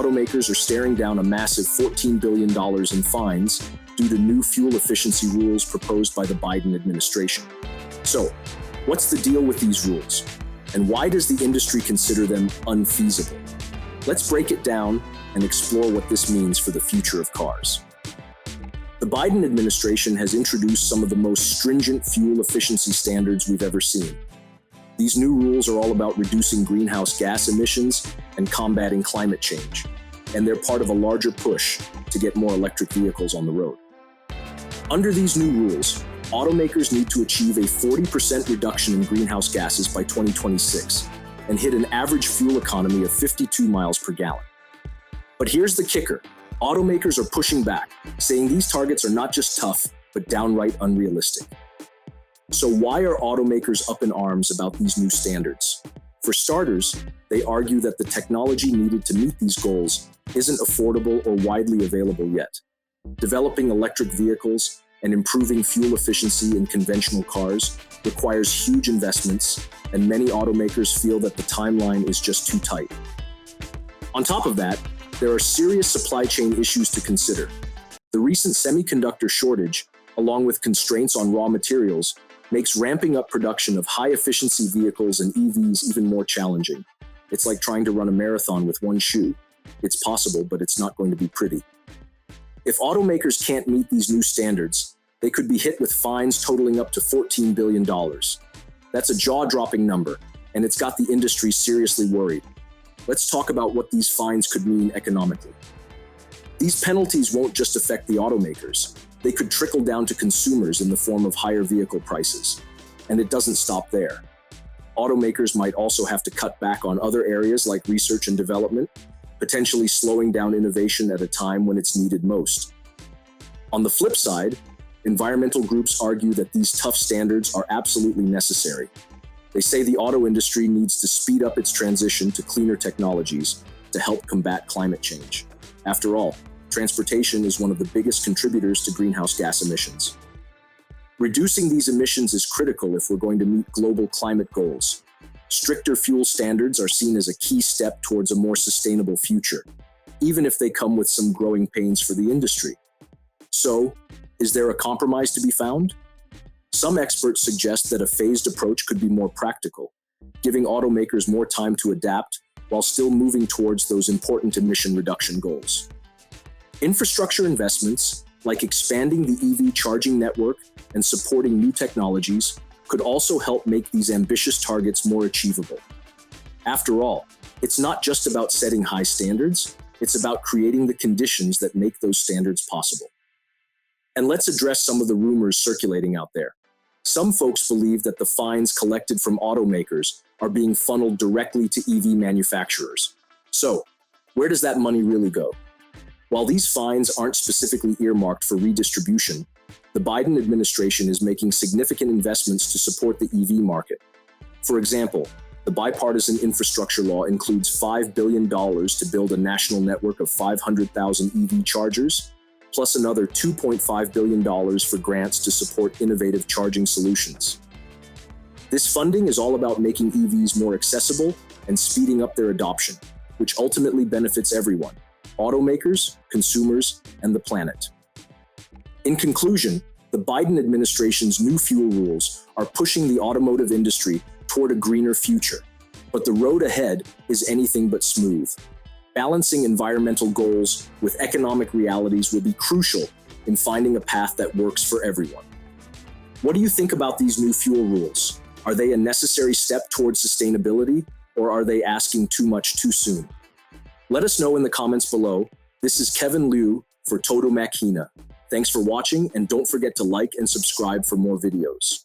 automakers are staring down a massive $14 billion in fines due to new fuel efficiency rules proposed by the Biden administration. So, what's the deal with these rules? And why does the industry consider them unfeasible? Let's break it down and explore what this means for the future of cars. The Biden administration has introduced some of the most stringent fuel efficiency standards we've ever seen. These new rules are all about reducing greenhouse gas emissions and combating climate change, and they're part of a larger push to get more electric vehicles on the road. Under these new rules, automakers need to achieve a 40% reduction in greenhouse gases by 2026 and hit an average fuel economy of 52 miles per gallon. But here's the kicker. Automakers are pushing back, saying these targets are not just tough, but downright unrealistic. So why are automakers up in arms about these new standards? For starters, they argue that the technology needed to meet these goals isn't affordable or widely available yet. Developing electric vehicles and improving fuel efficiency in conventional cars requires huge investments, and many automakers feel that the timeline is just too tight. On top of that, there are serious supply chain issues to consider. The recent semiconductor shortage, along with constraints on raw materials, makes ramping up production of high-efficiency vehicles and EVs even more challenging. It's like trying to run a marathon with one shoe. It's possible, but it's not going to be pretty. If automakers can't meet these new standards, they could be hit with fines totaling up to $14 billion. That's a jaw-dropping number, and it's got the industry seriously worried. Let's talk about what these fines could mean economically. These penalties won't just affect the automakers. They could trickle down to consumers in the form of higher vehicle prices. And it doesn't stop there. Automakers might also have to cut back on other areas like research and development, potentially slowing down innovation at a time when it's needed most. On the flip side, environmental groups argue that these tough standards are absolutely necessary. They say the auto industry needs to speed up its transition to cleaner technologies to help combat climate change. After all, transportation is one of the biggest contributors to greenhouse gas emissions. Reducing these emissions is critical if we're going to meet global climate goals. Stricter fuel standards are seen as a key step towards a more sustainable future, even if they come with some growing pains for the industry. So, is there a compromise to be found? Some experts suggest that a phased approach could be more practical, giving automakers more time to adapt while still moving towards those important emission reduction goals. Infrastructure investments, like expanding the EV charging network and supporting new technologies, could also help make these ambitious targets more achievable. After all, it's not just about setting high standards, it's about creating the conditions that make those standards possible. And let's address some of the rumors circulating out there. Some folks believe that the fines collected from automakers are being funneled directly to EV manufacturers. So, where does that money really go? While these fines aren't specifically earmarked for redistribution, the Biden administration is making significant investments to support the EV market. For example, the bipartisan infrastructure law includes $5 billion to build a national network of 500,000 EV chargers, plus another $2.5 billion for grants to support innovative charging solutions. This funding is all about making EVs more accessible and speeding up their adoption, which ultimately benefits everyone: automakers, consumers, and the planet. In conclusion, the Biden administration's new fuel rules are pushing the automotive industry toward a greener future, but the road ahead is anything but smooth. Balancing environmental goals with economic realities will be crucial in finding a path that works for everyone. What do you think about these new fuel rules? Are they a necessary step towards sustainability, or are they asking too much too soon? Let us know in the comments below. This is Kevin Liu for Todo Machina. Thanks for watching, and don't forget to like and subscribe for more videos.